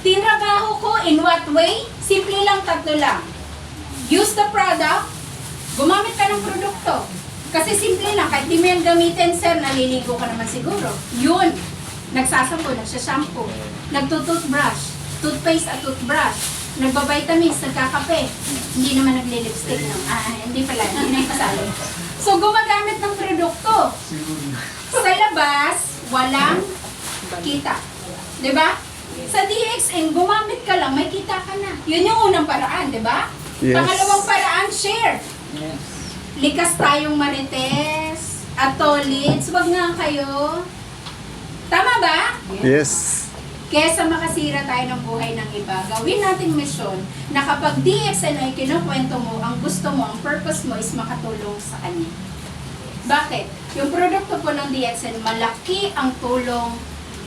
Tinrabaho ko in what way? Simple lang, tatlo lang. Use the product, gumamit ka ng produkto. Kasi simple lang, kahit di mo yan gamitin, sir, naliligo ka naman siguro. Yun, nagsasampo, nagsashampoo, nagtutoothbrush, toothpaste at toothbrush, nagbabitamins, nagkakape, hindi naman nagli-lipstick, no? Hindi pala, hindi na ikasali. So, gumagamit ng produkto. Sa labas, walang kita. Diba? Sa DXN, gumamit ka lang, may kita ka na. Yun yung unang paraan, diba? Yes. Pangalawang paraan, share. Likas tayong marites, atolids, wag nga kayo. Tama ba? Yes. Kesa makasira tayo ng buhay ng iba, gawin nating misyon na kapag DXN ay kinukwento mo, ang gusto mo, ang purpose mo is makatulong sa kanya. Bakit? Yung produkto po ng DXN, malaki ang tulong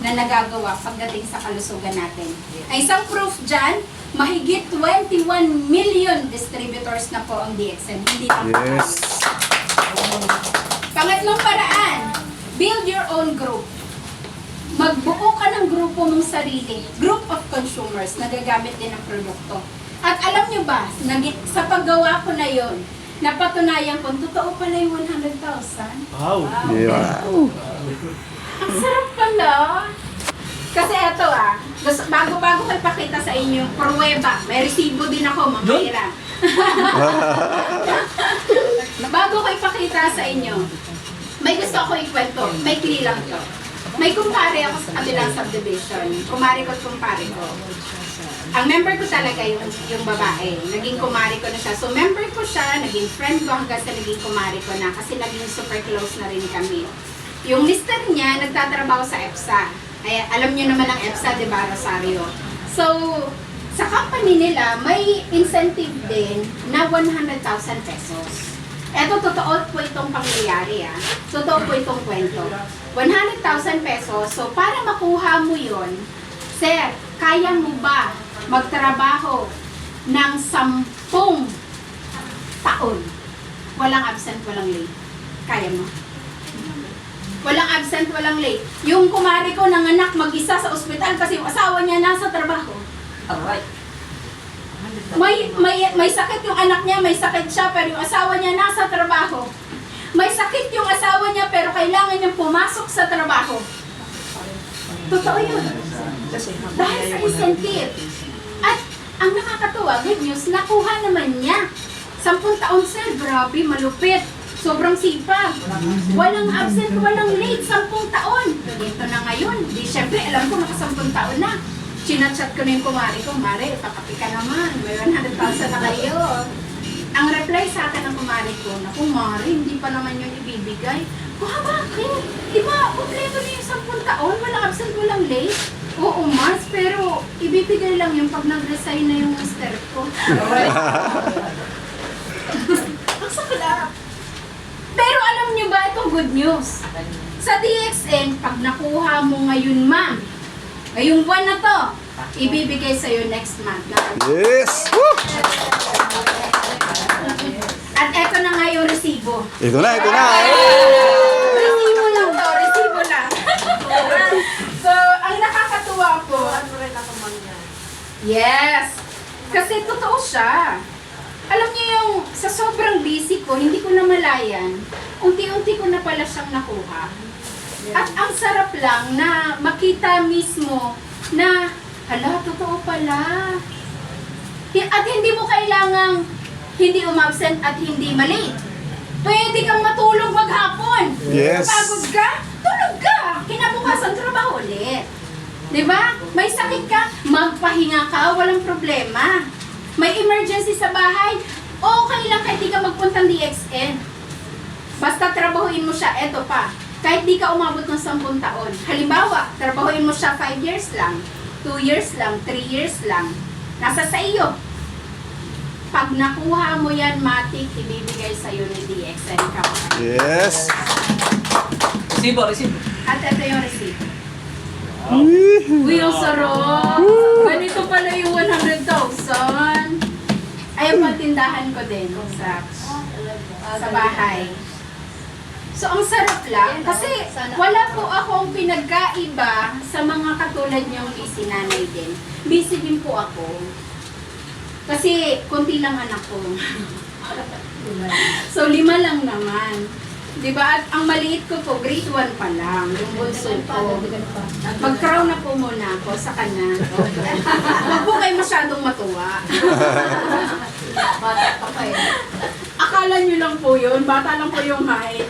na nagagawa pagdating sa kalusugan natin. Ay isang proof dyan, mahigit 21 million distributors na po ang DXN. Hindi lang Yes. Pangatlong paraan, build your own group. Magbuo ka ng grupo mong sarili, group of consumers na gagamit din ng produkto. At alam nyo ba, sa paggawa ko na yon, napatunayan ko, totoo pala yung 100,000. Wow. Yeah. Ang sarap pala. Kasi eto bago ko ipakita sa inyo, pruweba, may resibo din ako, mamahira. Bago ko ipakita sa inyo, may gusto ako ikwento, may kli lang to. May kumpare ako sa kabilang subdivision. Kumare ko at kumpare ko. Ang member ko talaga yung babae. Naging kumare ko na siya. So member ko siya, naging friend ko hanggang sa naging kumare ko na kasi naging super close na rin kami. Yung mister niya, nagtatrabaho sa EPSA. Ay, alam niyo naman ang EPSA, di ba, Rosario? So, sa company nila, may incentive din na 100,000 pesos. Eto, totoo po itong pangyayari, Totoo po itong kwento. 100,000 pesos. So, para makuha mo yon, sir, kaya mo ba magtrabaho ng 10 taon? Walang absent, walang late. Kaya mo? Walang absent, walang late. Yung kumari ko nanganak mag-isa sa ospital kasi yung asawa niya nasa trabaho. Alright. May sakit yung anak niya, may sakit siya, pero yung asawa niya nasa trabaho. May sakit yung asawa niya, pero kailangan niyang pumasok sa trabaho. Totoo yun. Dahil sa incentive. At ang nakakatuwa, good news, nakuha naman niya. 10 taon, sir, grabe, malupit. Sobrang sipag. Walang absent, walang late, 10 taon. Ito na ngayon. Di, syempre, alam ko, naka 10 taon na. Chinachat ko na yung kumari ko, Mare, pakapi ka naman. May 100,000 na kayo. Ang reply sa akin ng kumari ko, naku, Mare, hindi pa naman yung ibibigay. Bakit? Diba, kompleto na yung 10 taon, walang absent, walang late. Oo, Mars, pero ibibigay lang yung pag nag-resign na yung mister ko. Ang sakla. Pero alam nyo ba, itong good news? Sa DXN, pag nakuha mo ngayon, ma'am, ngayong buwan na to, ibibigay sa'yo next month. Yes. Woo! At eto na nga yung resibo. Ito na, ito na. Resibo lang to, resibo lang. So, ang nakakatuwa po, yes, kasi totoo siya. Alam niyo yung sa sobrang busy ko, hindi ko namalayan, unti-unti ko na pala siyang nakuha. At ang sarap lang na makita mismo na, hala, totoo pala. At hindi mo kailangang hindi umabsent at hindi mali. Pwede kang matulog maghapon. Yes. Pagod ka, tulog ka. Kinabukasan trabaho ulit. Diba? May sakit ka, magpahinga ka, walang problema. May emergency sa bahay, okay lang kahit di ka magpuntang DXN. Basta trabahuin mo siya, eto pa. Kahit di ka umabot ng 10 taon. Halimbawa, trabahuin mo siya 5 years lang, 2 years lang, 3 years lang. Nasa sa iyo. Pag nakuha mo yan, matik, ibibigay sa'yo ni DXN Company. Yes. Resibo, resibo. At ito yung receipt. Uy, ang sarap! Ganito pala yung 100,000. Ay, ang patindahan ko din sa bahay. So, ang sarap lang. Kasi wala po akong pinagkaiba sa mga katulad niyong isinanay din. Busy din po ako. Kasi, konti lang anak ko. So, 5 lang naman. Diba? At ang maliit ko po, grade 1 pa lang. Yung bunso ko. Mag-crown na po muna ako sa kanya. Huwag po kayo masyadong matuwa. Bata pa pa eh. Akala nyo lang po yun, bata lang po yung height.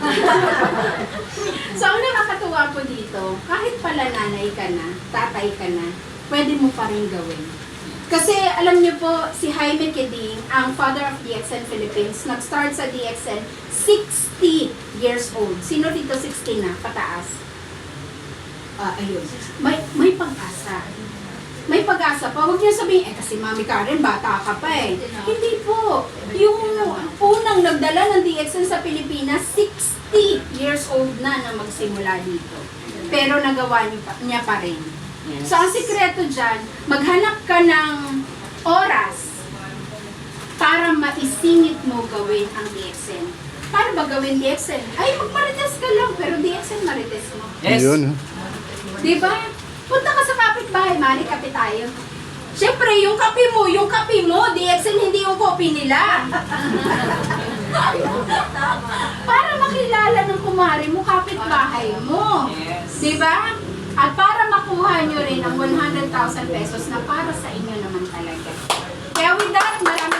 So, ang nakakatuwa po dito, kahit pala nanay ka na, tatay ka na, pwede mo pa rin gawin. Kasi alam niyo po, si Jaime Keding, ang father of DXN Philippines, nag-start sa DXN 60 years old. Sino dito 60 na? Pataas. Ayun. May pag-asa. May pag-asa pa. Huwag niyo sabihin, kasi Mami Karen, bata ka pa eh. Hindi po. Yung unang nagdala ng DXN sa Pilipinas, 60 years old na magsimula dito. Pero nagawa niya pa rin. So, ang sikreto dyan, maghanap ka ng oras para maisingit mo gawin ang DXN. Paano ba gawin DXN? Ay, magmarites ka lang, pero DXN marites mo. Yes. Yun. Diba? Punta ka sa kapitbahay, mali, kape tayo. Siyempre, yung kape mo, DXN hindi yung kopi nila. Para makilala ng kumari mo, kapitbahay mo. Yes. Diba? At para makuha nyo rin ang 100,000 pesos na para sa inyo naman talaga. Kaya with that, maraming